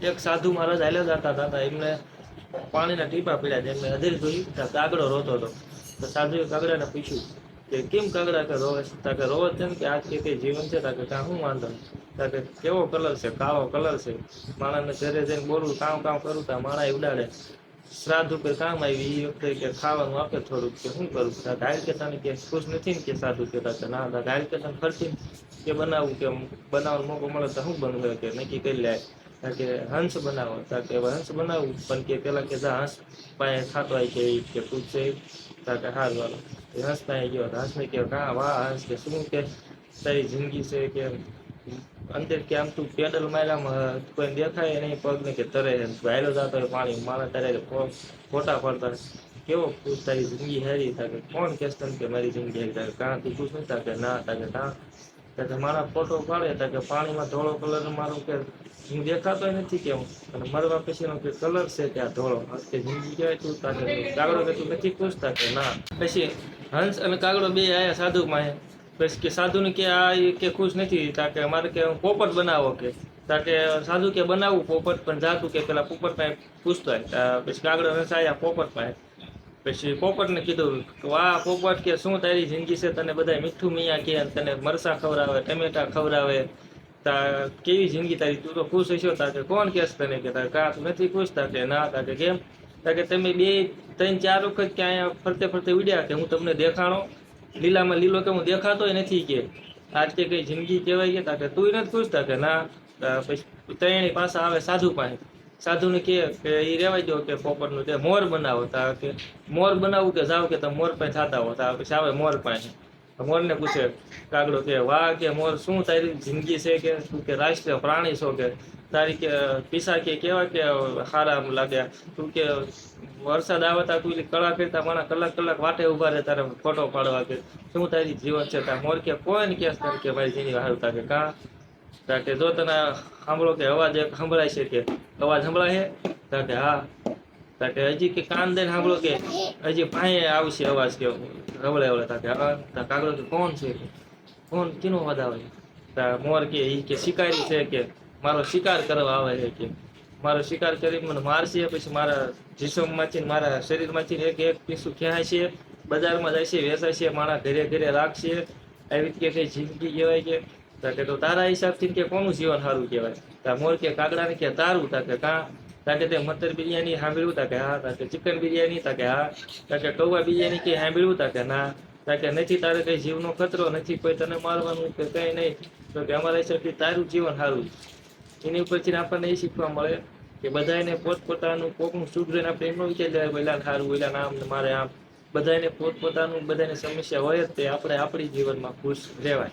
એક સાધુ મહારાજ હાલ્યા જતા હતા, એમને પાણીના ટીપા પીડ્યા છે, એમને અધીર જોઈ કાગડો રોતો હતો. તો સાધુએ કાગડાને પૂછ્યું કે કેમ કાગડા કે રોવે છે? તાકે રોવે તેમ કે આ કે જીવન છે, તાકે કાં શું વાંધો? તાકે કેવો કલર છે? કાળો કલર છે. માણસને ઘરે જઈને બોલવું, કામ કામ કરું તા માણા ઉડાડે. શ્રાદ્ધ ઉપર કામ આવી એ વખતે કે ખાવાનું આપે થોડુંક, કે શું કરું? ઘાયલ કે તને કે ખુશ નથી ને કે સાધુ કે ના ઘાયલ કે તને ફરતી કે બનાવું, કે બનાવવાનો મોકો મળે તો શું બનવું કે નક્કી કરી લે કે હંસ બનાવો. કે હંસ બનાવવું, પણ કે પેલા કે હંસ પાસે ખાતો હોય કે પૂછશે કે હાર વાલો હંસ પાસે ગયો. હંસ ને કે હા વાહ હંસ કે શું કે તારી જિંદગી છે કે અંદર કે આમ તું પેડલ માર્યામાં કોઈ દેખાય નહીં, પગ ને કે તરે વાયલો જતો હોય પાણી મારા તારે ફોટા પડતા કેવો ખુશ તારી જિંદગી હેરી થાય. કોણ કેસ તને કે મારી જિંદગી હેરી થાય? કાં તું ખુશ નથી કે ના તાકે કાં કે મારા ફોટો પાડે કે પાણીમાં ધોળો કલર મારો કે હું દેખાતો નથી કેમ, અને મરવા પછીનો કે કલર છે કે આ ધોળો કે જિંદગી કહેવાય તું તાકે કાગડો કે તું નથી ખુશ કે ના. પછી હંસ અને કાગડો બે આયા સાધુ માં. પછી કે સાધુને કે આ કે ખુશ નથી, તાકે અમારે કે પોપટ બનાવો કે તાકે સાધુ કે બનાવવું પોપટ, પણ જાતું કે પેલા પોપટ પાસે પૂછતો હોય. પછી કાગડો હંસ આયા પોપટ પાસે. પછી પોપટને કીધું વાહ પોપટ કે શું તારી જિંદગી છે, તને બધા મીઠું મિયા કે તને મરસા ખવડાવે, ટમેટા ખવડાવે, તા કેવી જિંદગી તારી, તું તો ખુશ હશો? તાકે કોણ કેસ તને કે તારે કાં તું નથી ખુશ? તાકે ના. તાકે કેમ? તાકે તમે બે 3-4 વખત કે અહીંયા ફરતે ફરતે ઉડ્યા કે હું તમને દેખાણો લીલામાં લીલો કે હું દેખાતોય નથી કે આજ કે કઈ જિંદગી કહેવાય કે તાકે તું નથી ખુશ? તાકે ના. પછી ત્રણેય પાછા આવે સાધુ પાસે. સાધુને કે એ રેવાય દો કે પોપટનું તે મોર બનાવો. કે મોર બનાવું કે જાવ કે તમે મોર પાસે થતા હો. પછી આવે મોર પાસે. મોરને પૂછે કાગડો કે વાહ કે મોર શું તારી જિંદગી છે કે તું કે રાષ્ટ્રીય પ્રાણી છો કે તારી કે પીસા કે કેવા કે સારા લાગ્યા, તું કે વરસાદ આવે તા તું કળા કરતા માણા કલાક કલાક વાટે ઉભા રહે તારે ફોટો પાડવા કે શું તારી જીવન છે? તા મોર કે કોઈ કેસ કે મારી જિંદગી સારું. તાકે કાં તાકે જો તને સાંભળો કે અવાજ એક સંભળાય છે કે અવાજ સંભળાય છે? તાકે હા. તાકે હજી કે કાન દઈને સાંભળો કે હજી પાસે આવશે અવાજ કે હવળે હવળે. તાકે હા. કાગડો કે કોણ છે? કોણ કીનો અવાજ આવે? તા મોર કે ઈ કે શિકારી છે કે મારો શિકાર કરવા આવે છે કે મારો શિકાર કરી મને મારશે, પછી મારા જીસમમાંથી મારા શરીરમાંથી એક એક પીસું ખેંચાય છે, બજારમાં જાય છે, વેચાય છે, મારા ઘરે ઘરે રાખશે. આવી કે કઈ જિંદગી કહેવાય કે તાકે તો તારા હિસાબથી કે કોનું જીવન સારું કહેવાય? તા મોર કે કાગડાને કે તારું. તાકે કાં તાકે તે મટર બિરયાની સાંભળ્યું? તાકે હા. તાકે ચિકન બિરયાની? તાકે હા. તાકે કૌવા બિરયાની કે સાંભળ્યું? તાકે ના. તાકે નથી તારે કઈ જીવનો ખતરો નથી, કોઈ તને મારવાનું કે કઈ નહીં, તો કે અમારા હિસાબથી તારું જીવન સારું. એની ઉપરથી આપણને એ શીખવા મળે કે બધાને પોતપોતાનું કોકનું સુખ જોઈને આપણે એમ વિચારી જાય ઓલા સારું ઓલા નામ મારે આમ. બધાને પોતપોતાનું બધાની સમસ્યા હોય જ તે આપણે આપણી જીવનમાં ખુશ રહેવાય.